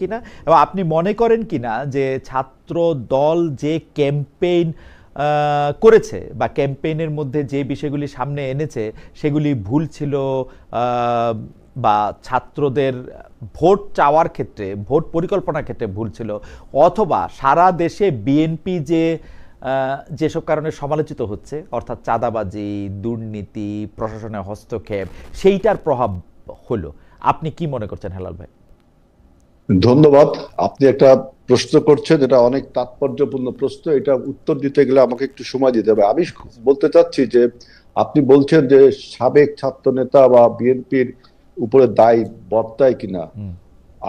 কিনা এবং আপনি মনে করেন কিনা যে ছাত্র দল যে ক্যাম্পেইন করেছে বা ক্যাম্পেইনের মধ্যে যে বিষয়গুলি সামনে এনেছে সেগুলি ভুল ছিল, বা ছাত্রদের ভোট চাওয়ার ক্ষেত্রে, ভোট পরিকল্পনার ক্ষেত্রে ভুল ছিল, অথবা সারা দেশে বিএনপি যেসব কারণে সমালোচিত হচ্ছে, অর্থাৎ চাঁদাবাজি, দুর্নীতি, প্রশাসনের হস্তক্ষেপ, সেইটার প্রভাব হলো? আপনি কি মনে করছেন হেলাল ভাই? ধন্যবাদ। আপনি একটা প্রশ্ন করছেন, এটা অনেক তাৎপর্যপূর্ণ প্রশ্ন। এটা উত্তর দিতে গেলে আমাকে একটু সময় দিতে হবে। আমি বলতে চাচ্ছি যে আপনি বলছেন যে সাবেক ছাত্র নেতা বা বিএনপির উপরে দায় বর্তায় কিনা।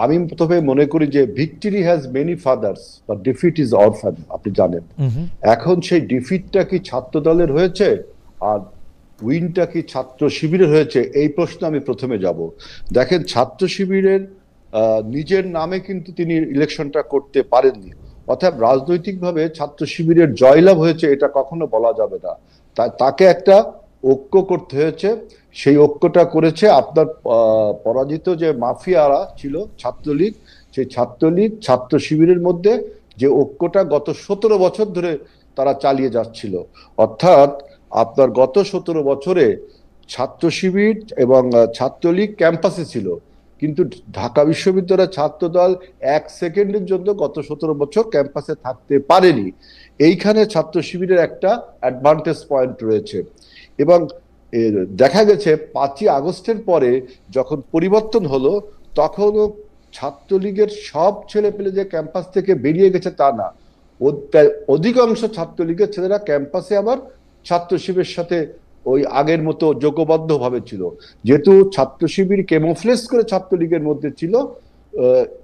আমি প্রথমে মনে করি যে victory has many father's but defeat is orphan. আপনি জানেন এখন সেই ডিফিটটা কি ছাত্র দলের হয়েছে আর উইনটা কি ছাত্র শিবিরের হয়েছে, এই প্রশ্ন আমি প্রথমে যাব। দেখেন, ছাত্র শিবিরের নিজের নামে কিন্তু তিনি ইলেকশনটা করতে পারেননি, অর্থাৎ রাজনৈতিকভাবে ছাত্র শিবিরের জয়লাভ হয়েছে এটা কখনো বলা যাবে না। তাকে একটা ঐক্য করতে হয়েছে। সেই ঐক্যটা করেছে আপনার পরাজিত যে মাফিয়ারা ছিল ছাত্রলীগ, সেই ছাত্রলীগ ছাত্র শিবিরের মধ্যে যে ঐক্যটা গত 17 বছর ধরে তারা চালিয়ে যাচ্ছিল। অর্থাৎ আপনার গত 17 বছরে ছাত্র শিবির এবং ছাত্রলীগ ক্যাম্পাসে ছিল, কিন্তু ঢাকা বিশ্ববিদ্যালয়ের ছাত্রদল 1 সেকেন্ডের জন্য গত 17 বছর ক্যাম্পাসে থাকতে পারেনি। এইখানে ছাত্র শিবিরের একটা অ্যাডভান্টেজ পয়েন্ট রয়েছে। এবং দেখা গেছে 5ই আগস্টের পরে যখন পরিবর্তন হলো, তখনও ছাত্রলীগের সব ছেলে পেলে যে ক্যাম্পাস থেকে বেরিয়ে গেছে তা না, অধিকাংশ ছাত্রলীগের ছেলেরা ক্যাম্পাসে আবার ছাত্র শিবিরের সাথে ওই আগের মতো যোগবদ্ধ ভাবে ছিল। যেহেতু ছাত্র শিবির কেমোফ্লেজ করে ছাত্রলীগের মধ্যে ছিল,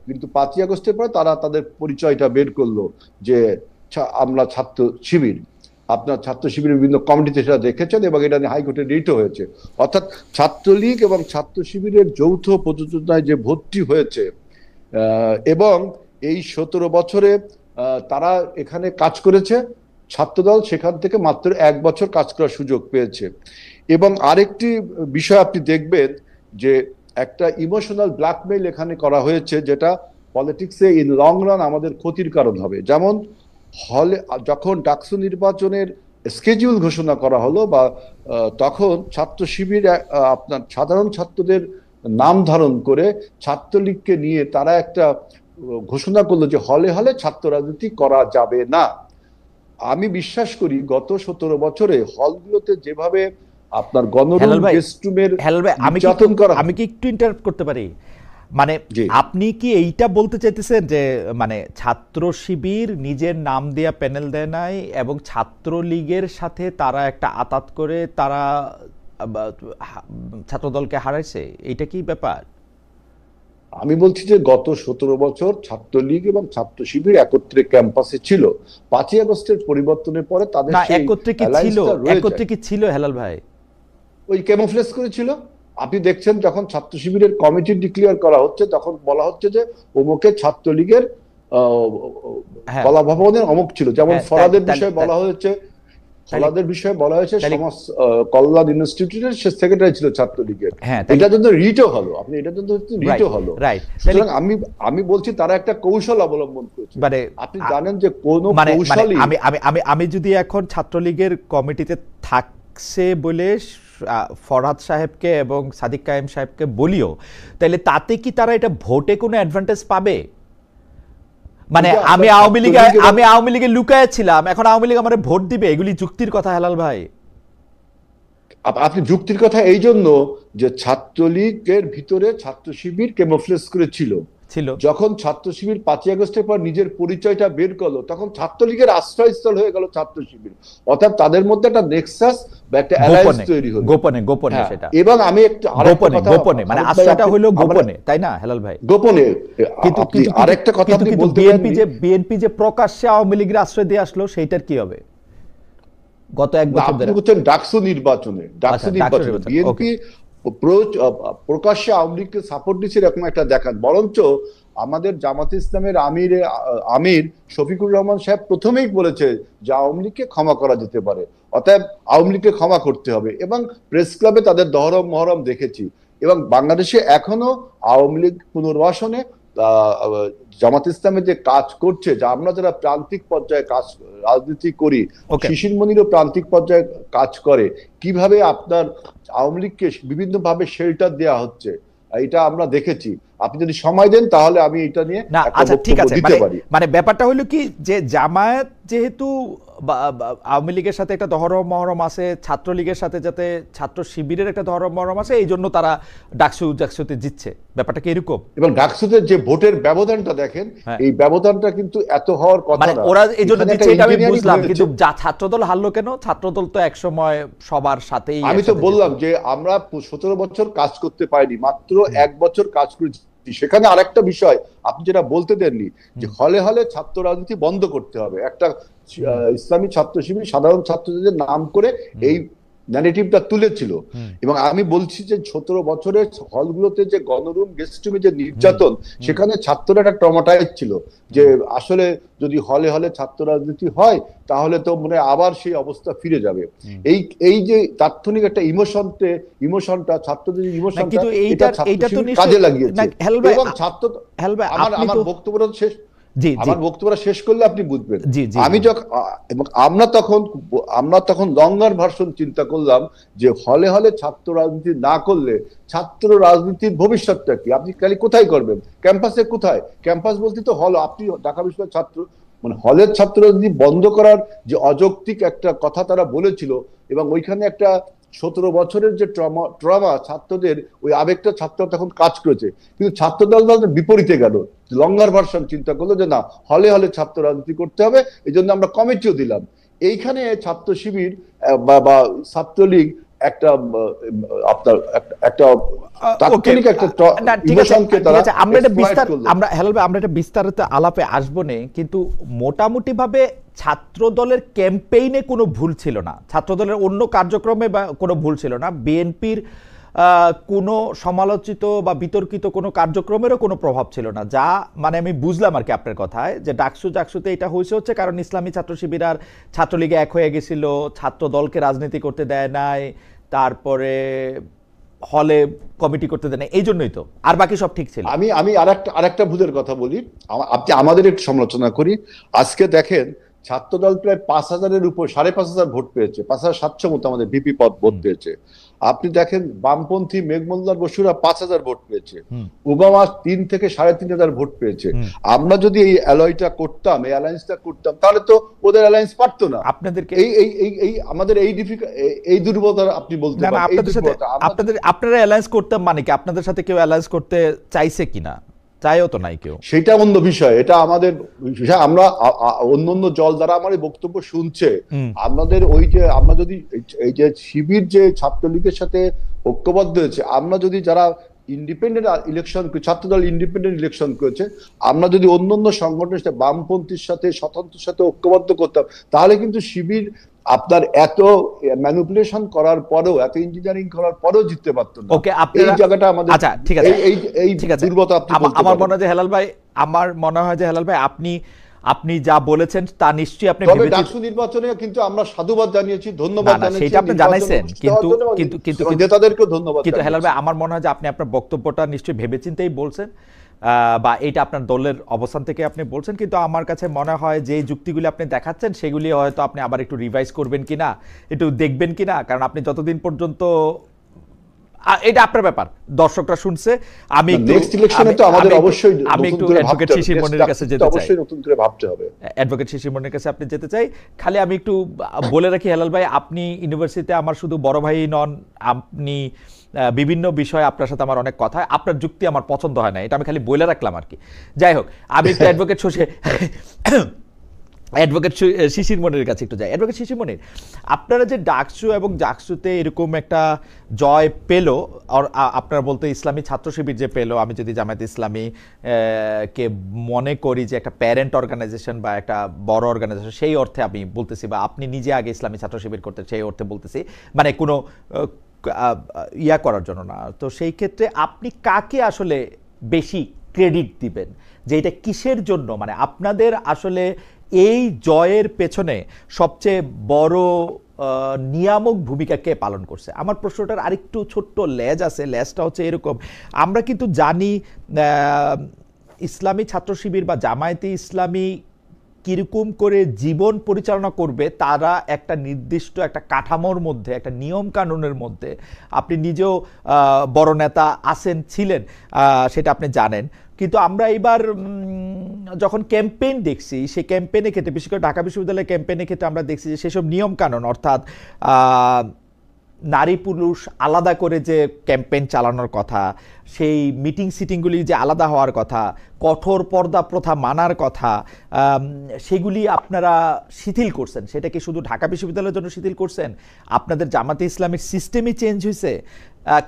কিন্তু 5ই আগস্টের পরে তারা তাদের পরিচয়টা বের করলো যে আমরা ছাত্র শিবির। আপনার ছাত্র শিবিরের বিভিন্ন কমিটিতে সেটা দেখেছেন এবং এটা নিয়ে হাইকোর্টে রিটও হয়েছে। অর্থাৎ ছাত্রলীগ এবং ছাত্র শিবিরের যৌথ প্রযোজনায় যে ভর্তি হয়েছে, এবং এই 17 বছরে তারা এখানে কাজ করেছে, ছাত্রদল সেখান থেকে মাত্র 1 বছর কাজ করার সুযোগ পেয়েছে। এবং আরেকটি বিষয় আপনি দেখবেন যে একটা ইমোশনাল ব্ল্যাকমেইল এখানে করা হয়েছে, যেটা পলিটিক্সে ইন লং রান আমাদের ক্ষতির কারণ হবে। যেমন হলে যখন ডাকসু নির্বাচনের স্কেডিউল ঘোষণা করা হলো, বা তখন ছাত্র শিবির আপনার সাধারণ ছাত্রদের নাম ধারণ করে ছাত্রলীগকে নিয়ে তারা একটা ঘোষণা করলো যে হলে হলে ছাত্র রাজনীতি করা যাবে না। আমি বিশ্বাস করি গত 17 বছরে হলগুলোতে যেভাবে আপনার গণরুম গেস্টরুমের নির্যাতন করা। আমি কি একটু ইন্টারাপ্ট করতে পারি? মানে আপনি কি এইটা বলতে চাইতেছেন যে মানে ছাত্র শিবির নিজের নাম দেয়া প্যানেল দেয় নাই এবং ছাত্রলীগের সাথে তারা একটা আতাত করে তারা ছাত্রদলকে হারাইছে, এইটা কি ব্যাপার? আমি বলছি যে গত 17 বছর ছাত্রলীগ এবং ছাত্র শিবির একত্রে ক্যাম্পাসে ছিল। 5ই আগস্টের পরিবর্তনের পরে তাদের একত্রে কি ছিল হেলাল ভাই? ওই ক্যামোফ্লেজ করেছিল। আপনি দেখছেন যখন ছাত্র শিবিরের কমিটি ডিক্লেয়ার করা হচ্ছে তখন বলা হচ্ছে যে অমুকে ছাত্রলীগের কলা ভবনের অমুক ছিল। যেমন ফরাদের বিষয়ে বলা হয়েছে, ফলাদের বিষয়ে বলা হয়েছে সমাজ কল্যাণ ইনস্টিটিউটের সে সেক্রেটারি ছিল ছাত্রলীগের। এটার জন্য রিটও হলো, আপনি এটার জন্য রিটও হলো। সুতরাং আমি বলছি তারা একটা কৌশল অবলম্বন করেছে। মানে আপনি জানেন যে কোন কৌশলই আমি যদি এখন ছাত্রলীগের কমিটিতে থাকছে বলে ফরহাদ সাহেবকে এবং সাদিক কায়েম সাহেবকে বলিও, তাহলে তাতে কি তারা এটা ভোটে কোনো অ্যাডভান্টেজ পাবে? মানে আমি আওয়ামী লীগে লুকায় ছিলাম, এখন আওয়ামী লীগ আমার ভোট দিবে, এগুলি যুক্তির কথা হেলাল ভাই? আপনি যুক্তির কথা এই জন্য যে ছাত্রলীগের ভিতরে ছাত্র শিবির কেমোফ্লেজ করে ছিল। যখন ছাত্র শিবির 5ই আগস্টের পর নিজের পরিচয়টা বের করলো, তখন ছাত্রলীগের আশ্রয়স্থল হয়ে গেল ছাত্র শিবির। অর্থাৎ তাদের মধ্যে একটা নেক্সাস বা একটা অ্যালায়েন্স তৈরি হলো গোপনে সেটা। এবং আমি একটু গোপনে মানে আশ্রয়টা হলো গোপনে, তাই না হেলাল ভাই? গোপনে। কিন্তু আরেকটা কথা আপনি বলতে পারেন, বিএনপি যে প্রকাশ্যে আওয়ামী লীগের আশ্রয় দিয়ে আসলো সেইটার কি হবে? গত 1 বছর ধরে আপনি বলছেন ডাকসু নির্বাচনে বিএনপি প্রকাশ্যে আওয়ামী লীগকে সাপোর্ট দিচ্ছে এরকম একটা দেখান। বরঞ্চ আমাদের জামাত ইসলামের আমির শফিকুর রহমান সাহেব প্রথমেই বলেছে যে আওয়ামী লীগকে ক্ষমা করা যেতে পারে, অতএব আওয়ামী লীগকে ক্ষমা করতে হবে। এবং প্রেস ক্লাবে তাদের দহরম মহরম দেখেছি। এবং বাংলাদেশে এখনো আওয়ামী লীগ পুনর্বাসনে জামাত ইসলামের যে কাজ করছে, যা আমরা যারা প্রান্তিক পর্যায়ে কাজ রাজনীতি করি, শিশির মনিরও প্রান্তিক পর্যায়ে কাজ করে, কিভাবে আপনার আওয়ামী লীগকে বিভিন্ন ভাবে শেল্টার দেওয়া হচ্ছে এটা আমরা দেখেছি। আপনি যদি সময় দেন তাহলে আমি এটা নিয়ে একটা বক্তব্য দিতে পারি। মানে ব্যাপারটা হলো কি যে জামায়াত যেহেতু আওয়ামী লীগের সাথে একটা দহরম মহরম আছে, ছাত্রলীগের সাথে যাতে ছাত্র শিবিরের একটা দহরম মহরম আছে, এই জন্য তারা ডাকসুতে জিতছে, ব্যাপারটা কি এরকম? এবং ডাকসুতে যে ভোটের ব্যবধানটা দেখেন, এই ব্যবধানটা কিন্তু এত হওয়ার কথা না। ওরা এই জন্য জিতছে এটা আমি বুঝলাম, কিন্তু ছাত্রদল হারলো কেন? ছাত্রদল তো একসময় সবার সাথেই। আমি তো বললাম যে আমরা 17 বছর কাজ করতে পারিনি, মাত্র 1 বছর কাজ করেছি। সেখানে আরেকটা বিষয় আপনি যেটা বলতে দেননি, যে হলে হলে ছাত্র রাজনীতি বন্ধ করতে হবে। একটা ইসলামী ছাত্র শিবির সাধারণ ছাত্রদের নাম করে এই ন্যারেটিভটা তুলেছিল। এবং আমি বলছি যে 17 বছরের হলগুলোতে যে গণরুম গেস্টরুমে যে নির্যাতন, সেখানে ছাত্ররা একটা ট্রমাটাইজ ছিল যে আসলে যদি হলে হলে ছাত্র রাজনীতি হয় তাহলে তো মানে আবার সেই অবস্থা ফিরে যাবে। এই যে তাৎক্ষণিক একটা ইমোশনটা ছাত্রদের ইমোশনটা, এটা কাজে লাগিয়েছে। এবং ছাত্র আমার বক্তব্যটা শেষ, আমার বক্তব্যটা শেষ করলে আপনি বুঝবেন। আমি যখন এবং আমরা তখন লঙ্গার ভার্সন চিন্তা করলাম যে হলে হলে ছাত্র রাজনীতি না করলে ছাত্র রাজনীতির ভবিষ্যৎটা কি? আপনি খালি কোথায় করবেন? ক্যাম্পাসে কোথায়? ক্যাম্পাস বলতে তো হল। আপনি ঢাকা বিশ্ববিদ্যালয়ের ছাত্র, মানে হলের ছাত্র রাজনীতি বন্ধ করার যে অযৌক্তিক একটা কথা তারা বলেছিল, এবং ওইখানে একটা 17 বছরের যে ট্রমা ছাত্রদের, ওই আবেগটা ছাত্ররা তখন কাজ করেছে। কিন্তু ছাত্রদল বিপরীতে গেল, লঙ্গার ভার্সন চিন্তা করলো যে না, হলে হলে ছাত্র রাজনীতি করতে হবে, এই জন্য আমরা কমিটিও দিলাম। এইখানে ছাত্র শিবির বা ছাত্রলীগ একটা আপনার একটা তাৎক্ষণিক একটা ইমোশনকে তারা আমরা এটা বিস্তারিত আলাপে আসবো না, কিন্তু মোটামুটি ভাবে ছাত্র দলের ক্যাম্পেইনে কোনো ভুল ছিল না, ছাত্র দলের অন্য কার্যক্রমে বা কোনো ভুল ছিল না, বিএনপির কোনো সমালোচিত বা বিতর্কিত কোনো কার্যক্রমেরও কোনো প্রভাব ছিল না। যা মানে আমি বুঝলাম আর কি আপনার কথায়, যে জাকসুতে এটা হচ্ছে কারণ ইসলামী ছাত্র শিবির আর ছাত্রলীগে এক হয়ে গেছিল, ছাত্র দলকে রাজনীতি করতে দেয় নাই, তারপরে হলে কমিটি করতে দেয় না, এই জন্যই তো। আর বাকি সব ঠিক ছিল। আমি আরেকটা ভুলের কথা বলি, আপনি আমাদের একটু সমালোচনা করি। আজকে দেখেন ছাত্রদল প্রায় 5,000-এর উপর, 5,500 ভোট পেয়েছে, 5,700 মতো আমাদের ভিপি পদ ভোট পেয়েছে। আপনি দেখেন বামপন্থী মেঘমল্লার বসুরা 5,000 ভোট পেয়েছে, ওবামা 3 থেকে 3,500 ভোট পেয়েছে। আমরা যদি এই অ্যালয়টা করতাম, এই অ্যালায়েন্সটা করতাম, তাহলে তো ওদের অ্যালায়েন্স পারতো না। আপনাদেরকে এই আমাদের এই দুর্বলতা আপনি বলতে পারেন। আপনারা অ্যালায়েন্স করতাম মানে কি? আপনাদের সাথে কেউ অ্যালায়েন্স করতে চাইছে কিনা? চাইও তো নাই কেউ, সেটা অন্য বিষয়। এটা আমাদের বিষয়। আমরা অন্য জল দ্বারা আমার এই বক্তব্য শুনছে, আমাদের ওই যে আমরা যদি এই যে শিবির যে ছাত্রলীগের সাথে ঐক্যবদ্ধ হয়েছে, আমরা যদি যারা ইন্ডিপেন্ডেন্ট ইলেকশন, ছাত্রদল ইন্ডিপেন্ডেন্ট ইলেকশন করেছে, আমরা যদি অন্য সংগঠনের সাথে, বামপন্থীর সাথে, স্বতন্ত্রের সাথে ঐক্যবদ্ধ করতাম, তাহলে কিন্তু শিবির আপনার এত ম্যানিপুলেশন করার পরেও, এত ইঞ্জিনিয়ারিং করার পরেও জিততে পারতো না। এই জায়গাটা আমাদের, আচ্ছা ঠিক আছে, এই দুর্বলতা আপনি বলতে পারেন। আমার মনে হয় যে হেলাল ভাই আপনি যা বলেছেন তা নিশ্চয়ই আপনি তবে ডাকসু নির্বাচনে কিন্তু আমরা সাধুবাদ জানিয়েছি, ধন্যবাদ জানিয়েছি, সেটা আপনি জানাইছেন, কিন্তু নেতাদেরকেও ধন্যবাদ। কিন্তু হেলাল ভাই আমার মনে হয় যে আপনি আপনার বক্তব্যটা নিশ্চয়ই ভেবেচিন্তেই বলছেন, বা এটা আপনার দলের অবস্থান থেকে আপনি বলছেন। কিন্তু আমার কাছে মনে হয় যে যুক্তিগুলি আপনি দেখাচ্ছেন সেগুলি হয়তো আপনি আবার একটু রিভাইজ করবেন কিনা, একটু দেখবেন কিনা, কারণ আপনি যতদিন পর্যন্ত, এটা আপনার ব্যাপার, দর্শকরা শুনছে। আমি নেক্সট ইলেকশনে তো আমাদের অবশ্যই আমি একটু অ্যাডভোকেট শিশির মনির কাছে যেতে চাই, অবশ্যই নতুন করে ভাবতে হবে। অ্যাডভোকেট শিশির মনির কাছে আপনি যেতে চাই। খালি আমি একটু বলে রাখি হেলাল ভাই, আপনি ইউনিভার্সিটিতে আমার শুধু বড় ভাই নন, আপনি বিভিন্ন বিষয়ে আপনার সাথে আমার অনেক কথা, আপনার যুক্তি আমার পছন্দ হয় না, এটা আমি খালি বলে রাখলাম আর কি। যাই হোক, আমি একটু অ্যাডভোকেট শিশির মনির কাছে একটু যাই। অ্যাডভোকেট শিশির মনির, আপনারা যে ডাকসু এবং জাকসুতে এরকম একটা জয় পেল, আর আপনারা বলতে ইসলামী ছাত্র শিবির যে পেল, আমি যদি জামায়াত ইসলামী কে মনে করি যে একটা প্যারেন্ট অর্গানাইজেশন বা একটা বড় অর্গানাইজেশন, সেই অর্থে আমি বলতেছি, বা আপনি নিজে আগে ইসলামী ছাত্র শিবির করতে, সেই অর্থে বলতেছি, মানে কোনো ইয়া করার জন্য না। তো সেই ক্ষেত্রে আপনি কাকে আসলে বেশি ক্রেডিট দিবেন, যে এটা কিসের জন্য, মানে আপনাদের আসলে এই জয়ের পেছনে সবচেয়ে বড় নিয়ামক ভূমিকা কে পালন করছে? আমার প্রশ্নটার আরেকটু ছোট্ট লেজ আছে, লেজটা হচ্ছে এরকম, আমরা কিন্তু জানি ইসলামী ছাত্র শিবির বা জামায়াতে ইসলামী কিরকম করে জীবন পরিচালনা করবে তারা একটা নির্দিষ্ট একটা কাঠামোর মধ্যে, একটা নিয়ম কানুনের মধ্যে, আপনি নিজেও বড় নেতা আছেন, ছিলেন, সেটা আপনি জানেন। কিন্তু আমরা এবার যখন ক্যাম্পেইন দেখছি, সেই ক্যাম্পেইনের ক্ষেত্রে, বিশেষ করে ঢাকা বিশ্ববিদ্যালয়ের ক্যাম্পেইনের ক্ষেত্রে আমরা দেখছি যে সেসব নিয়ম কানুন, অর্থাৎ নারী পুরুষ আলাদা করে যে ক্যাম্পেইন চালানোর কথা, সেই মিটিং সিটিংগুলি যে আলাদা হওয়ার কথা, কঠোর পর্দা প্রথা মানার কথা, সেগুলি আপনারা শিথিল করছেন। সেটা কি শুধু ঢাকা বিশ্ববিদ্যালয়ের জন্য শিথিল করছেন? আপনাদের জামাতে ইসলামের সিস্টেমই চেঞ্জ হয়েছে?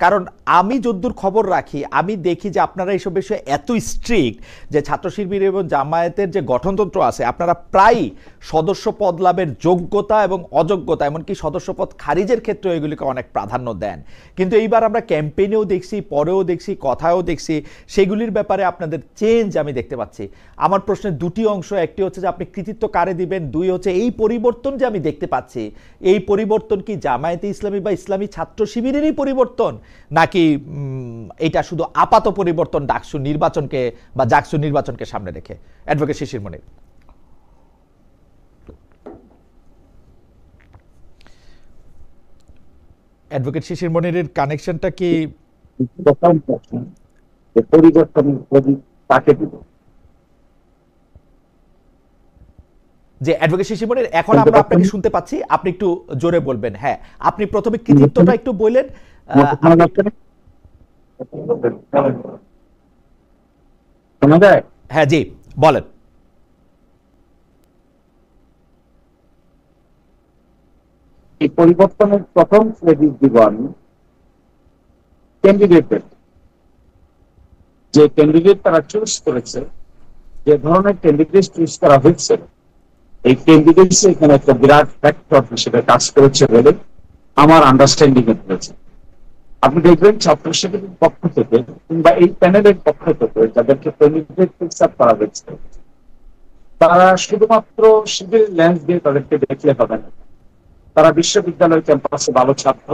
কারণ আমি যদ্দূর খবর রাখি, আমি দেখি যে আপনারা এইসব বিষয়ে এত স্ট্রিক্ট যে ছাত্র শিবির এবং জামায়াতের যে গঠনতন্ত্র আছে, আপনারা প্রায়ই সদস্য পদ লাভের যোগ্যতা এবং অযোগ্যতা, এমনকি সদস্য পদ খারিজের ক্ষেত্রে এগুলিকে অনেক প্রাধান্য দেন। কিন্তু এইবার আমরা ক্যাম্পেইনেও দেখছি, পরেও দেখছি, কথায়ও দেখছি, সেগুলির ব্যাপারে আপনাদের চেঞ্জ আমি দেখতে পাচ্ছি। আমার প্রশ্নের দুটি অংশ, একটি হচ্ছে যে আপনি কৃতিত্ব কারে দিবেন, দুই হচ্ছে এই পরিবর্তন যে আমি দেখতে পাচ্ছি, এই পরিবর্তন কি জামায়াতে ইসলামী বা ইসলামী ছাত্র শিবিরেরই পরিবর্তন, নাকি এটা শুধু আপাত পরিবর্তন ডাকসু নির্বাচনকে বা জাকসু নির্বাচনকে সামনে রেখে? অ্যাডভোকেট শিশির মনির। অ্যাডভোকেট শিশির মনিরের কানেকশনটা কি? পরিবর্তন তাকে দিব যে অ্যাডভোকেট শিশির মনির, এখন আমরা আপনাকে শুনতে পাচ্ছি, আপনি একটু জোরে বলবেন। হ্যাঁ, আপনি প্রথমে কৃতিত্বটা একটু বললেন। হ্যাঁ জি, বলেন। এই পরিবর্তনের প্রথম ক্রেডিট দিব আমি ক্যান্ডিডেটদের। যে ক্যান্ডিডেট তারা চুজ করেছে, যে ধরনের ক্যান্ডিডেট চুজ করা হয়েছে, এই ক্যান্ডিডেট এখানে একটা বিরাট ফ্যাক্টর হিসেবে কাজ করেছে বলে আমার আন্ডারস্ট্যান্ডিং হয়েছে। আপনি দেখবেন ছাত্র শিবিরের পক্ষ থেকে কিংবা এই প্যানেলের পক্ষ থেকে যাদেরকে ক্যান্ডিডেট ফিক্স আপ করা হয়েছে, তারা শুধুমাত্র শিবিরের লেন্স দিয়ে তাদেরকে দেখলে হবে না। তারা বিশ্ববিদ্যালয় ক্যাম্পাসে ভালো ছাত্র,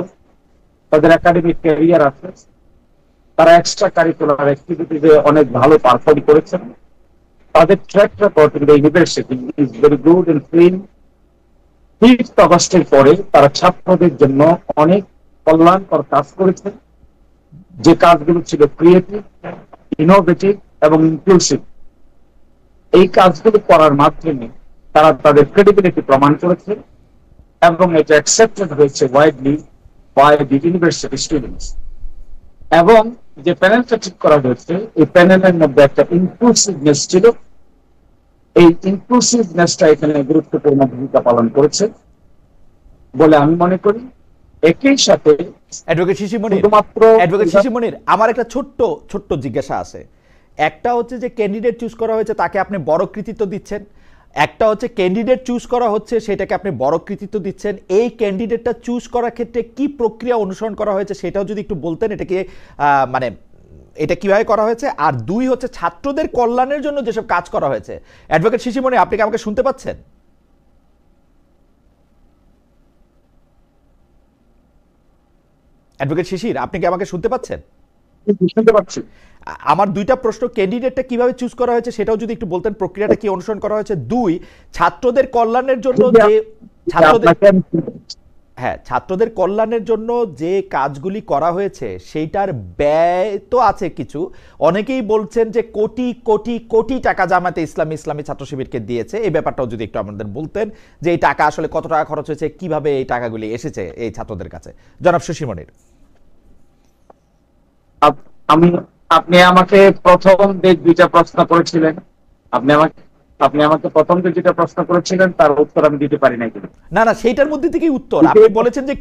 তাদের একাডেমিক ক্যারিয়ার আছে, তারা এক্সট্রা কারিকুলার অ্যাক্টিভিটিতে অনেক ভালো পারফর্ম করেছেন, তাদের track record in the university is very good and clean. 5th অগস্টের পরে তারা ছাত্রদের জন্য অনেক কল্যাণকর কাজ করেছেন, যে কাজগুলো ছিল ক্রিয়েটিভ, ইনোভেটিভ এবং ইনক্লুসিভ। এই কাজগুলো করার মাধ্যমে তারা তাদের ক্রেডিবিলিটি প্রমাণ করেছে এবং এটা অ্যাকসেপ্টেড হয়েছে widely by the university students. এবং যে প্যানেলটা ঠিক করা হয়েছে, এই প্যানেলের মধ্যে একটা ইনক্লুসিভনেস ছিল। এই ইনক্লুসিভনেসটা এখানে গুরুত্বপূর্ণ ভূমিকা পালন করেছে বলে আমি মনে করি। একই সাথে অ্যাডভোকেট শিশির মনির, আমার একটা ছোট্ট জিজ্ঞাসা আছে। একটা হচ্ছে যে ক্যান্ডিডেট চুজ করা হয়েছে, তাকে আপনি বড় কৃতিত্ব দিচ্ছেন। একটা হচ্ছে ক্যান্ডিডেট চুজ করা হচ্ছে, সেটাকে আপনি বড় কৃতিত্ব দিচ্ছেন। এই ক্যান্ডিডেটটা চুজ করার ক্ষেত্রে কি প্রক্রিয়া অনুসরণ করা হয়েছে সেটাও যদি একটু বলতেন, এটাকে মানে এটা কিভাবে করা হয়েছে। আর দুই হচ্ছে ছাত্রদের কল্যাণের জন্য যেসব কাজ করা হয়েছে। অ্যাডভোকেট শিশির মনির, আপনি কি আমাকে শুনতে পাচ্ছেন? অ্যাডভোকেট শিশির, আপনি কি আমাকে শুনতে পাচ্ছেন? শুনতে পাচ্ছি। আমার দুইটা প্রশ্ন, ক্যান্ডিডেটটা কিভাবে চুজ করা হয়েছে সেটাও যদি একটু বলতেন, প্রক্রিয়াটা কি অনুসরণ করা হয়েছে। দুই, ছাত্রদের কল্যাণের জন্য যে ছাত্রদের কল্যাণের জন্য যে কাজগুলি করা হয়েছে সেইটার ব্যয় তো আছে কিছু। অনেকেই বলছেন যে কোটি কোটি কোটি টাকা জামায়াতে ইসলামী ছাত্র শিবিরকে দিয়েছে। এই ব্যাপারটাও যদি একটু আমাদের বলতেন যে এই টাকা আসলে কত টাকা খরচ হয়েছে, কিভাবে এই টাকাগুলি এসেছে এই ছাত্রদের কাছে। জনাব শিশির মনির। আপনি আমাকে প্রথম দুইটা প্রশ্ন করেছিলেন, আপনি আমাকে প্রথম যেটা প্রশ্ন করেছিলেন তার উত্তর আমি দিতে পারি নাই। না, সেইটার মধ্যে থেকেই উত্তর। আপনি বলেছেন যে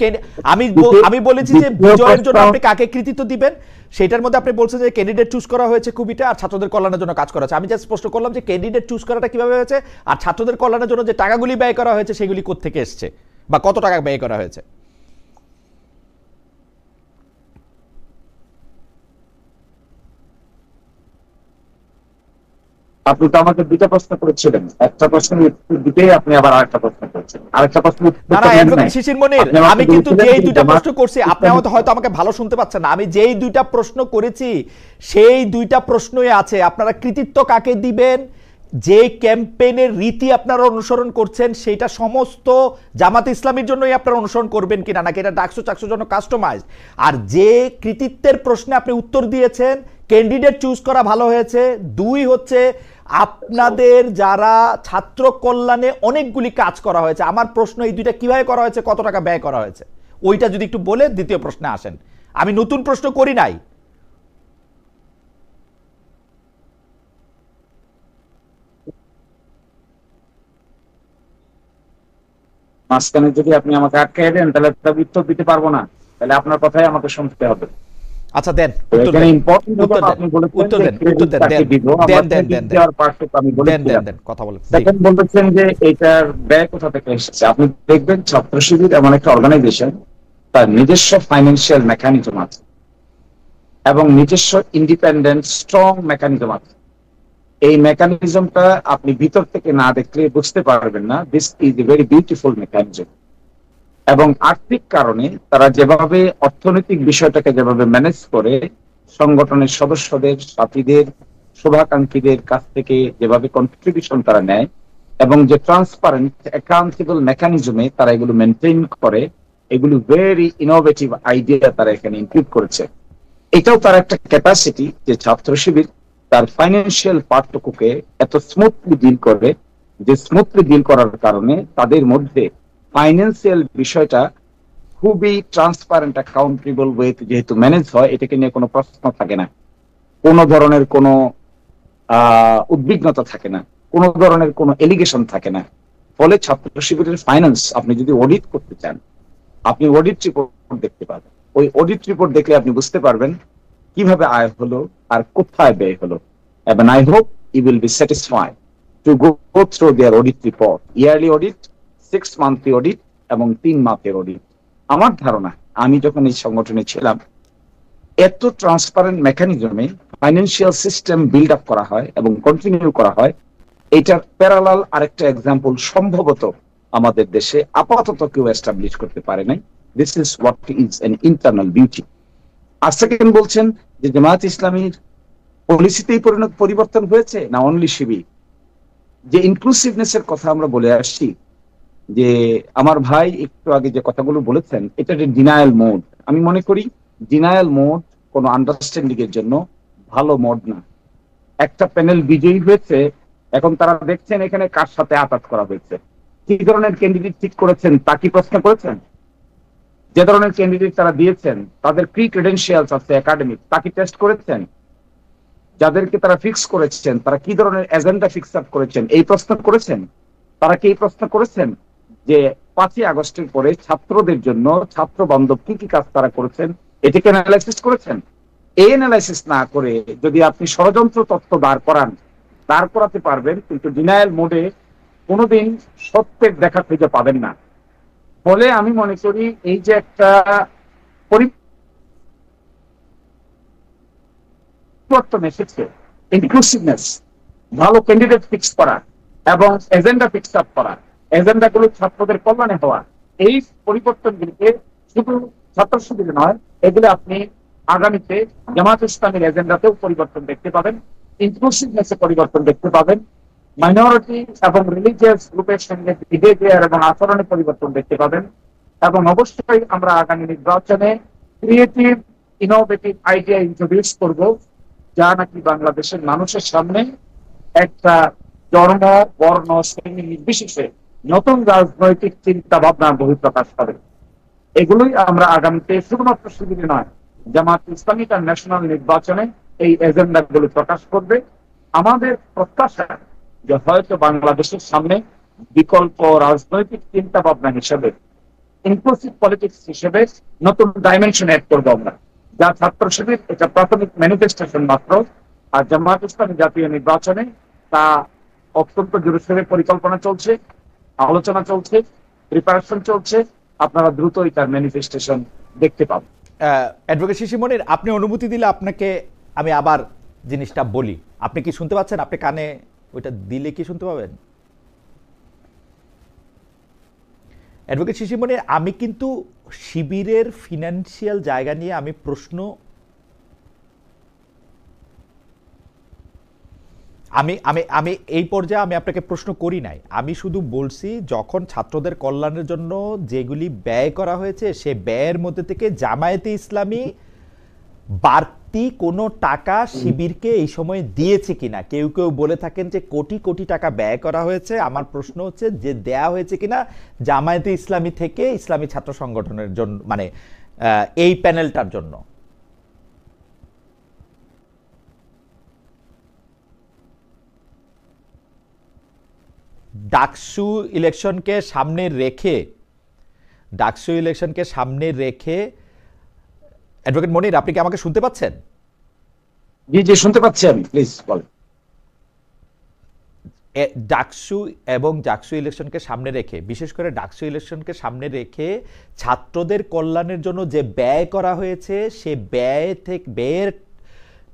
আমি বলেছি যে বিজয়ের জন্য আপনি কাকে কৃতিত্ব দিবেন, সেটার মধ্যে আপনি বলছেন যে ক্যান্ডিডেট চুজ করা হয়েছে খুবইটা, আর ছাত্রদের কল্যাণের জন্য কাজ করা হয়েছে। আমি জাস্ট স্পষ্ট করলাম যে ক্যান্ডিডেট চুজ করাটা কিভাবে হয়েছে, আর ছাত্রদের কল্যাণের জন্য যে টাকাগুলি ব্যয় করা হয়েছে সেগুলি কোত্থেকে এসছে বা কত টাকা ব্যয় করা হয়েছে। আপনি তো আমাকে দুটা প্রশ্ন করেছিলেন, একটা প্রশ্নের উত্তর দিতেই আপনি আবার আরেকটা প্রশ্ন করেছেন, আরেকটা প্রশ্ন না না অ্যাডভোকেট শিশির মনির, আমি কিন্তু যেই দুইটা প্রশ্ন করছি আপনি হয়তো আমাকে ভালো শুনতে পাচ্ছেন না। আমি যেই দুইটা প্রশ্ন করেছি সেই দুইটা প্রশ্নই আছে। আপনারা কৃতিত্ব কাকে দিবেন? যে ক্যাম্পেইনের রীতি আপনারা অনুসরণ করছেন সেটা সমস্ত জামাত ইসলামীর জন্যই আপনারা অনুসরণ করবেন কিনা, নাকি এটা ডাকসু চাকসুর জন্য কাস্টমাইজ? আর যে কৃতিত্বের প্রশ্নে আপনি উত্তর দিয়েছেন, ক্যান্ডিডেট চুজ করা ভালো হয়েছে। দুই হচ্ছে আপনাদের যারা ছাত্র কল্যাণে অনেকগুলি কাজ করা হয়েছে। আমার প্রশ্ন এই দুইটা কিভাবে করা হয়েছে, কত টাকা ব্যয় করা হয়েছে, ওইটা যদি একটু বলে দ্বিতীয় প্রশ্নে আসেন। আমি নতুন প্রশ্ন করি নাই। মাঝখানে যদি আপনি আমাকে আটকাই দেন তাহলে উত্তর দিতে পারবো না, তাহলে আপনার কথাই আমাকে শুনতে হবে। আচ্ছা দেন, উত্তর দেন, কথা বলেন। সেকেন্ড বলতেছেন যে এটার ব্যয় কোথা থেকে এসেছে। আপনি দেখবেন ছাত্র শিবির এমন একটা অর্গানাইজেশন, তার নিজস্ব ফাইন্যান্সিয়াল মেকানিজম আছে এবং নিজস্ব ইন্ডিপেন্ডেন্ট স্ট্রং মেকানিজম আছে। এই মেকানিজমটা আপনি ভিতর থেকে না দেখলে বুঝতে পারবেন না। This is a very beautiful mechanism. এবং আর্থিক কারণে তারা যেভাবে অর্থনৈতিক বিষয়টাকে যেভাবে ম্যানেজ করে, সংগঠনের সদস্যদের, সাথীদের, শুভাকাঙ্ক্ষীদের কাছ থেকে যেভাবে কন্ট্রিবিউশন তারা নেয় এবং যে ট্রান্সপারেন্ট অ্যাকাউন্টেবল মেকানিজমে তারা এগুলো মেনটেন করে, এগুলো ভেরি ইনোভেটিভ আইডিয়া তারা এখানে ইনক্লুড করেছে। এটাও তার একটা ক্যাপাসিটি যে ছাত্র শিবির তার ফাইন্যান্সিয়াল পার্টটুকুকে এত স্মুথলি ডিল করে, যে স্মুথলি ডিল করার কারণে তাদের মধ্যে ফাইন্যান্সিয়াল বিষয়টা খুবই ট্রান্সপারেন্ট অ্যাকাউন্টেবল ওয়েতে যেহেতু ম্যানেজ হয়, এটাকে নিয়ে কোনো প্রশ্ন থাকে না, কোনো ধরনের কোনো উদ্বিগ্নতা থাকে না, কোনো ধরনের কোনো এলিগেশন থাকে না। ফলে ছাত্র শিবিরের ফাইন্যান্স আপনি যদি অডিট করতে চান, আপনি অডিট রিপোর্ট দেখতে পাবেন। ওই অডিট রিপোর্ট দেখলে আপনি বুঝতে পারবেন কিভাবে আয় হলো আর কোথায় ব্যয় হলো। এবং I hope you will be satisfied to go through their audit report, yearly audit, 6 monthly audit এবং 3 মাসের অডিট। আমার ধারণা, আমি যখন এই সংগঠনে ছিলাম, এত ট্রান্সপারেন্ট মেকানিজমে ফাইন্যান্সিয়াল সিস্টেম বিল্ড আপ করা হয় এবং কন্টিনিউ করা হয়, এটার প্যারালাল আরেকটা এক্সাম্পল সম্ভবত আমাদের দেশে আপাতত কেউ এস্টাবলিশ করতে পারে নাই। This is what is an internal beauty. আর সেকেন্ড বলছেন যে জামায়াত ইসলামীর পলিসিতেই পরিবর্তন হয়েছে না অনলি শিবির। যে ইনক্লুসিভনেস এর কথা আমরা বলে আসছি, যে আমার ভাই একটু আগে যে কথাগুলো বলেছেন, এটা ডিনায়াল মোড। আমি মনে করি ডিনায়াল মোড কোনো আন্ডারস্ট্যান্ডিং এর জন্য ভালো মোড না। একটা প্যানেল বিজয়ী হয়েছে, এখন তারা দেখছেন এখানে কার সাথে আঘাত করা হয়েছে, কি ধরনের ক্যান্ডিডেট ঠিক করেছেন তা কি প্রশ্ন করেছেন? যে ধরনের ক্যান্ডিডেট তারা দিয়েছেন তাদের প্রি ক্রেডেন্সিয়ালস আছে একাডেমিক, তা কি টেস্ট করেছেন? যাদেরকে তারা ফিক্স করেছেন তারা কি ধরনের এজেন্ডা ফিক্স আপ করেছেন, এই প্রশ্ন করেছেন? তারা কি এই প্রশ্ন করেছেন যে 5ই আগস্টের পরে ছাত্রদের জন্য ছাত্র বান্ধব কি কি কাজ তারা করেছেন, এটাকে অ্যানালাইসিস করেছেন? এই অ্যানালাইসিস না করে যদি আপনি ষড়যন্ত্র তত্ত্ব দাঁড় করাতে পারবেন, কিন্তু ডিনায়াল মোডে কোনোদিন সত্যের দেখা খুঁজে পাবেন না। ফলে আমি মনে করি এই যে একটা পরিবর্তন এসেছে, ইনক্লুসিভনেস, ভালো ক্যান্ডিডেট ফিক্স করা এবং এজেন্ডা ফিক্স আপ করা, এজেন্ডাগুলো ছাত্রদের কল্যাণে হওয়া, এই পরিবর্তনগুলিকে শুধু ছাত্র শিবিরে নয়, এগুলো আপনি আগামীতে জামায়াত ইসলামীর এজেন্ডাতেও পরিবর্তন দেখতে পাবেন, ইনক্লুসিভনেসে পরিবর্তন দেখতে পাবেন, মাইনরিটি এবং রিলিজিয়াস গ্রুপের সঙ্গে বিহেভিয়ার এবং আচরণে পরিবর্তন দেখতে পাবেন। এবং অবশ্যই আমরা আগামী নির্বাচনে ক্রিয়েটিভ ইনোভেটিভ আইডিয়া ইন্ট্রোডিউস করব, যা নাকি বাংলাদেশের মানুষের সামনে একটা ধর্ম, বর্ণ, শ্রেণী নির্বিশেষে নতুন রাজনৈতিক চিন্তা ভাবনার বহিঃপ্রকাশ করে। এগুলোই আমরা আগামীতে শুধুমাত্র শিবিরে নয়, জামাত ইসলামী তার ন্যাশনাল নির্বাচনে এই এজেন্ডা গুলো প্রকাশ করবে। আমাদের প্রত্যাশা যে হয়তো বাংলাদেশের সামনে বিকল্প রাজনৈতিক চিন্তা ভাবনা হিসেবে, ইনক্লুসিভ পলিটিক্স হিসেবে নতুন ডাইমেনশন অ্যাড করবো আমরা, যা ছাত্র শিবির এটা প্রাথমিক ম্যানিফেস্টেশন মাত্র। আর জামায়াত ইসলামী জাতীয় নির্বাচনে তা অত্যন্ত জোরসোরে পরিকল্পনা চলছে, আলোচনা চলছে, প্রিপারেশন চলছে। আপনারা দ্রুতই তার ম্যানিফেস্টেশন দেখতে পাবেন। অ্যাডভোকেট শিশির মনির, আপনি অনুমতি দিলে আপনাকে আমি আবার জিনিসটা বলি। আপনি কি শুনতে পাচ্ছেন? আপনি কানে ওইটা দিলে কি শুনতে পাবেন? অ্যাডভোকেট শিশির মনির, আমি কিন্তু শিবিরের ফিনান্সিয়াল জায়গা নিয়ে আমি প্রশ্ন আমি আমি আমি এই পর্যায়ে আমি আপনাকে প্রশ্ন করি নাই। আমি শুধু বলছি যখন ছাত্রদের কল্যাণের জন্য যেগুলি ব্যয় করা হয়েছে সে ব্যয়ের মধ্যে থেকে জামায়াতে ইসলামী বাড়তি কোনো টাকা শিবিরকে এই সময় দিয়েছে কিনা। কেউ কেউ বলে থাকেন যে কোটি কোটি টাকা ব্যয় করা হয়েছে। আমার প্রশ্ন হচ্ছে যে দেয়া হয়েছে কিনা জামায়াতে ইসলামী থেকে ইসলামী ছাত্র সংগঠনের জন্য, মানে এই প্যানেলটার জন্য। ডাকসু ইলেকশনকে সামনে রেখে অ্যাডভোকেট মনির, আপনি কি আমাকে শুনতে পাচ্ছেন? জি জি, শুনতে পাচ্ছি আমি, প্লিজ বল। ডাকসু এবং জাকসু ইলেকশনকে সামনে রেখে, বিশেষ করে ডাকসু ইলেকশনকে সামনে রেখে ছাত্রদের কল্যাণের জন্য যে ব্যয় করা হয়েছে সে ব্যয়ের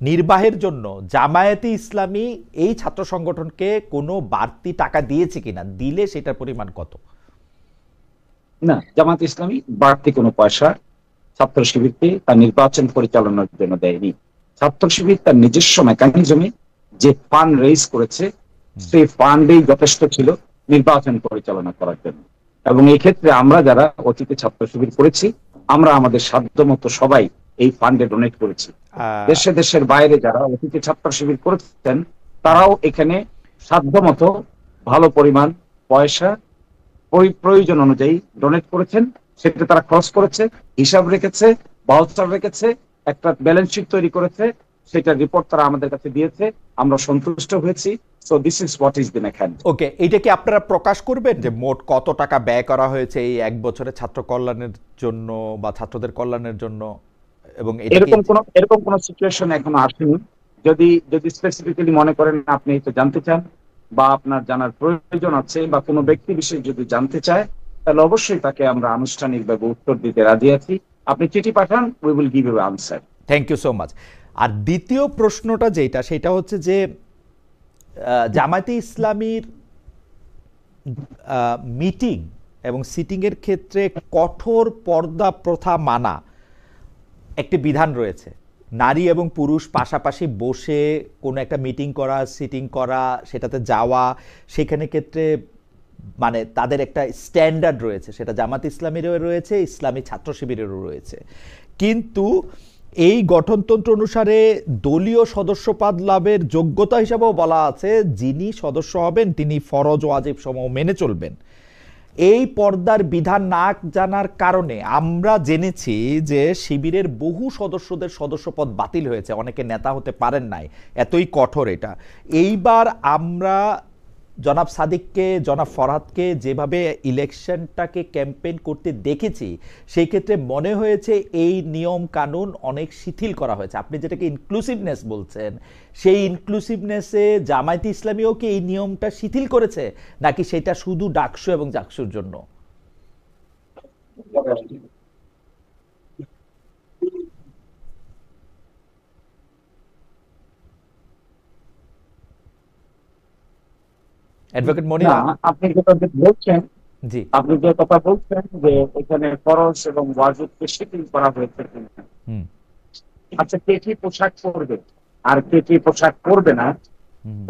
নির্বাহের জন্য জামায়াতে ইসলামী এই ছাত্র সংগঠনকে কোনো বাড়তি টাকা দিয়েছে কিনা, দিলে সেটার পরিমাণ কত? না, জামাত ইসলামী বাড়তি কোনো পয়সা ছাত্র শিবিরকে তার নির্বাচন পরিচালনার জন্য দেয়নি। ছাত্র শিবির তার নিজস্ব মেকানিজমে যে ফান্ড রেইজ করেছে সেই ফান্ডেই যথেষ্ট ছিল নির্বাচন পরিচালনা করার জন্য। এবং এই ক্ষেত্রে আমরা যারা অতীতে ছাত্র শিবির করেছি, আমরা আমাদের সাধ্য মতো সবাই এই ফান্ডে ডোনেট করেছি। দেশে দেশের বাইরে যারা অতীতে ছাত্র শিবির করেছেন তারাও এখানে সাধ্য মতো ভালো পরিমাণ পয়সা ওই প্রয়োজন অনুযায়ী ডোনেট করেছেন। সেটা তারা খরচ করেছে, হিসাব রেখেছে, বাউচার রেখেছে, একটা ব্যালেন্স শিট তৈরি করেছে, সেটা রিপোর্ট তারা আমাদের কাছে দিয়েছে, আমরা সন্তুষ্ট হয়েছি। So this is what is the mechanism. Okay, এটা কি আপনারা প্রকাশ করবেন যে মোট কত টাকা ব্যয় করা হয়েছে এই এক বছরে ছাত্র কল্যাণের জন্য বা ছাত্রদের কল্যাণের জন্য? এবং এরকম কোন সিচুয়েশন এখনো আসেনি। যদি স্পেসিফিক্যালি মনে করেন আপনি এটা জানতে চান বা আপনার জানার প্রয়োজন আছে বা কোনো ব্যক্তি বিশেষ যদি জানতে চায়, তাহলে অবশ্যই তাকে আমরা আনুষ্ঠানিকভাবে উত্তর দিতে রাজি আছি। আপনি চিঠি পাঠান, we will give you answer. Thank you so much. আর দ্বিতীয় প্রশ্নটা সেটা হচ্ছে যে জামায়াতে ইসলামীর মিটিং এবং সিটিংয়ের ক্ষেত্রে কঠোর পর্দা প্রথা মানা একটি বিধান রয়েছে। নারী এবং পুরুষ পাশাপাশি বসে কোনো একটা মিটিং করা, সিটিং করা, সেটাতে যাওয়া, সেখানে ক্ষেত্রে মানে তাদের একটা স্ট্যান্ডার্ড রয়েছে, সেটা জামাত ইসলামীরও রয়েছে, ইসলামী ছাত্র শিবিরেরও রয়েছে। কিন্তু এই গঠনতন্ত্র অনুসারে দলীয় সদস্যপদ লাভের যোগ্যতা হিসাবেও বলা আছে যিনি সদস্য হবেন তিনি ফরজ ওয়াজিব সমূহ মেনে চলবেন। এই পর্দার বিধান না জানার কারণে আমরা জেনেছি যে শিবিরের বহু সদস্যদের সদস্যপদ বাতিল হয়েছে, অনেকে নেতা হতে পারেন নাই, এতই কঠোর এটা। এইবার আমরা জনাব সাদিককে, জনাব ফরহাদকে যেভাবে ইলেকশনটাকে ক্যাম্পেইন করতে দেখেছি, সেই ক্ষেত্রে মনে হয়েছে এই নিয়ম কানুন অনেক শিথিল করা হয়েছে। আপনি যেটাকে ইনক্লুসিভনেস বলছেন, সেই ইনক্লুসিভনেসে জামায়াতে ইসলামীও কি এই নিয়মটা শিথিল করেছে, নাকি সেটা শুধু ডাকসু এবং জাকসুর জন্য? অ্যাডভোকেট মনির, আপনি যেটা বলছেন, জি, আপনি যে কথা বলছেন যে এখানে ফরজ এবং ওয়াজিবকে শিথিল করা হয়েছে, আচ্ছা কে কি পোশাক পরবে আর কে কি পোশাক পরবে না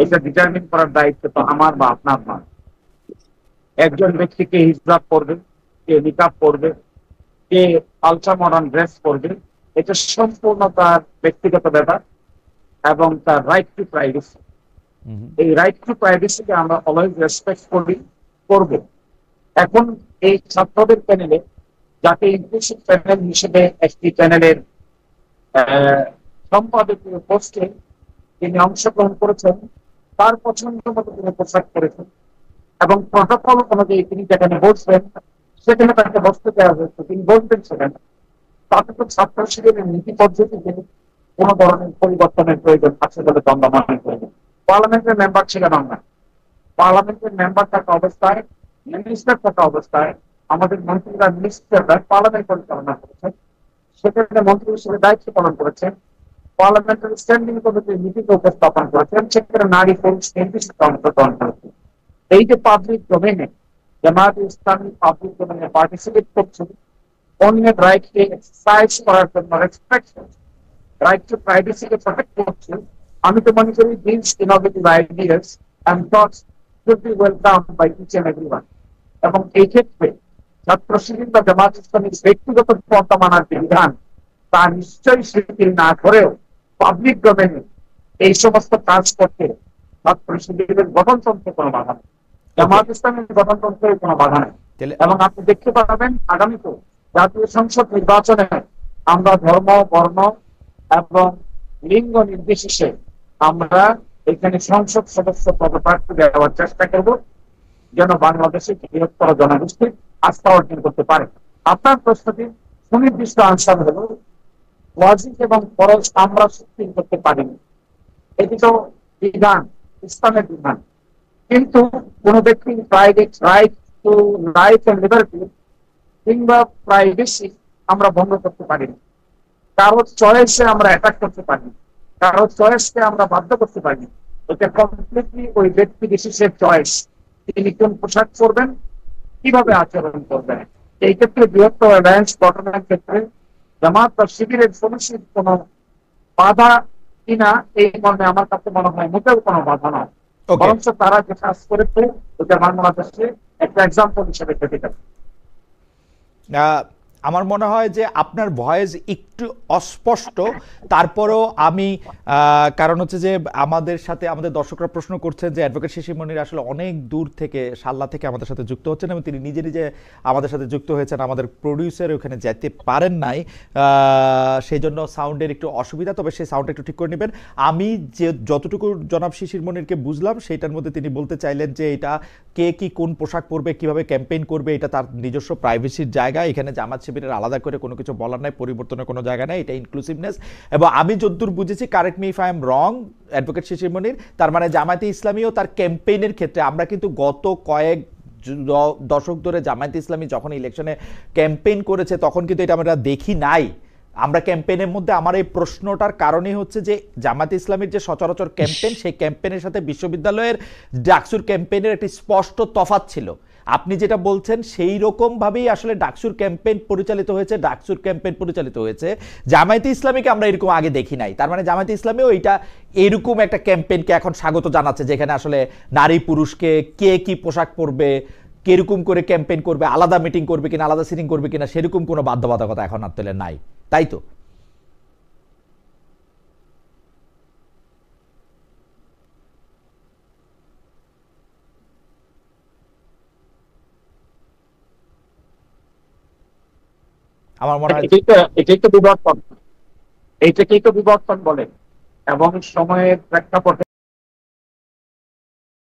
এটা ডিটারমিন করার দায়িত্ব তো আমার বা আপনার না। একজন ব্যক্তিকে হিজাব পরবে, কে নিকাব পরবে, কে আলট্রা মডার্ন ড্রেস পরবে, এটা সম্পূর্ণ তার ব্যক্তিগত ব্যাপার এবং তার রাইট টু প্রাইভেসি। এই রাইট টু প্রাইভেসিকে আমরা অলওয়েজ রেসপেক্ট করব। এখন এই ছাত্রদের প্যানেলে যাকে ইনক্লুসিভ প্যানেল হিসেবে একটি প্যানেলের সম্পাদকীয় পোস্টে তিনি অংশগ্রহণ করেছেন, তার পছন্দ মতো তিনি পোশাক করেছেন এবং প্রটোকল অনুযায়ী তিনি যেখানে বসবেন সেখানে তাকে বসতে দেওয়া হয়েছে, তিনি বসবেন সেখানে। তাতে তো ছাত্র শিবিরের নীতি পদ্ধতিতে কোন ধরনের পরিবর্তনের প্রয়োজন আছে বলে তো আমরা মনে করি। পার্লামেন্টের মেম্বার ছিলেন আমরা, পার্লামেন্টের মেম্বার থাকা অবস্থায়, মিনিস্টার থাকা অবস্থায় আমাদের মন্ত্রীরা মিনিস্টাররা পার্লামেন্ট পরিচালনা করেছেন, সেখানে মন্ত্রী হিসেবে দায়িত্ব পালন করেছেন। পার্লামেন্টারি স্ট্যান্ডিং কমিটির মিটিং উপস্থাপন করেছেন, সেখানে নারী পুরুষ নির্দিষ্ট অংশগ্রহণ করেছে। এই যে পাবলিক ডোমেইনে জামায়াত ইসলামী পাবলিক ডোমেইনে পার্টিসিপেট করছে, অন্যের রাইটকে এক্সারসাইজ করার জন্য রেসপেক্ট, রাইট টু প্রাইভেসিকে প্রোটেক্ট করছে, আমি তো মনে করি this innovative ideas and thoughts should be welcome by each and everyone. এবং এই ক্ষেত্রে ছাত্র শিবির বা জামাত ইসলামীর ব্যক্তিগত পন্থা মানার যে বিধান, তা নিশ্চয়ই শিথিল না করেও পাবলিক ডোমেইনে এই সমস্ত কাজ করতে ছাত্র শিবিরের গঠনতন্ত্রে কোনো বাধা নেই, জামাত ইসলামের গঠনতন্ত্রের কোনো বাধা নেই। এবং আপনি দেখতে পাবেন আগামীতে জাতীয় সংসদ নির্বাচনে আমরা ধর্ম, বর্ণ এবং লিঙ্গ নির্বিশেষে আমরা এখানে সংসদ সদস্য পদপ্রার্থী দেওয়ার চেষ্টা করব, যেন বাংলাদেশের বৃহত্তর জনগোষ্ঠীর আস্থা অর্জন করতে পারে। আপনার প্রশ্নটি সুনির্দিষ্ট আনসার হলো, ওয়াজিব এবং ফরজ আমরা সুপ্রিম করতে পারিনি, এটি তো বিধান, ইসলামের বিধান। কিন্তু কোন ব্যক্তি right to life and liberty কিংবা প্রাইভেসি আমরা ভঙ্গ করতে পারিনি। কারো চয়েসে আমরা অ্যাটাক করতে পারি, কারো চয়েসকে আমরা বাধ্য করতে পারি। এটা কমপ্লিটলি ওই ব্যক্তি বিশেষের চয়েস, তিনি কোন পোশাক পরবেন, কিভাবে আচরণ করবেন। এই ক্ষেত্রে বৃহত্তর অ্যালায়েন্স গঠনের ক্ষেত্রে জামাত বা শিবিরের সদস্যের কোন বাধা কিনা এই মর্মে আমার কাছে মনে হয় মোটেও কোনো বাধা নয়, বরঞ্চ তারা যে কাজ করেছে ওটা বাংলাদেশে একটা এক্সাম্পল হিসেবে থেকে যাবে। আমার মনে হয় যে আপনার ভয়েস একটু অস্পষ্ট, তারপরেও আমি কারণ হচ্ছে যে আমাদের সাথে আমাদের দর্শকরা প্রশ্ন করছেন যে অ্যাডভোকেট শিশির মনির আসলে অনেক দূর থেকে শাল্লা থেকে আমাদের সাথে যুক্ত হচ্ছেন এবং তিনি নিজে নিজে আমাদের সাথে যুক্ত হয়েছেন, আমাদের প্রডিউসার ওখানে যেতে পারেন নাই, সেই জন্য সাউন্ডের একটু অসুবিধা, তবে সেই সাউন্ডটা একটু ঠিক করে নেবেন। আমি যে যতটুকু জনাব শিশির মনিরকে বুঝলাম সেটার মধ্যে তিনি বলতে চাইলেন যে এটা কে কি কোন পোশাক পরবে, কিভাবে ক্যাম্পেইন করবে, এটা তার নিজস্ব প্রাইভেসির জায়গা, এখানে জামাত শিবিরের আলাদা করে কোনো কিছু বলার নাই, পরিবর্তনের কোনো জায়গা নেই, এটা ইনক্লুসিভনেস। এবং আমি যতদূর বুঝেছি, correct me if I am wrong advocate Shishir Monir, তার মানে জামায়াতে ইসলামী ও তার ক্যাম্পেইনের ক্ষেত্রে আমরা কিন্তু গত কয়েক দশক ধরে জামায়াতে ইসলামী যখন ইলেকশনে ক্যাম্পেইন করেছে তখন কিন্তু এটা আমরা দেখি নাই। আমরা ক্যাম্পেইনের মধ্যে আমার এই প্রশ্নটার কারণই হচ্ছে যে জামায়াতে ইসলামীর যে সচরাচর ক্যাম্পেইন, সেই ক্যাম্পেইনের সাথে বিশ্ববিদ্যালয়ের ডাকসুর ক্যাম্পেইনের একটি স্পষ্ট তফাৎ ছিল। আপনি যেটা বলছেন সেই রকমভাবেই আসলে ডাকসুর ক্যাম্পেইন পরিচালিত হয়েছে, ডাকসুর ক্যাম্পেইন পরিচালিত হয়েছে। জামায়াতে ইসলামীকে আমরা এরকম আগে দেখি নাই, তার মানে জামায়াতে ইসলামীও এটা এরকম একটা ক্যাম্পেইনকে এখন স্বাগত জানাচ্ছে, যেখানে আসলে নারী পুরুষকে কে কি পোশাক পরবে, কিরকম করে ক্যাম্পেইন করবে, আলাদা মিটিং করবে কিনা, আলাদা সিটিং করবে কিনা, সেরকম কোনো বাধ্যবাধকতা এখন আর তেলে নাই, তাই তো? আমার মনে হয় এটাই তো বিবর্তন, এইটাকেই তো বিবর্তন বলে। এবং সময়ের প্রেক্ষাপটে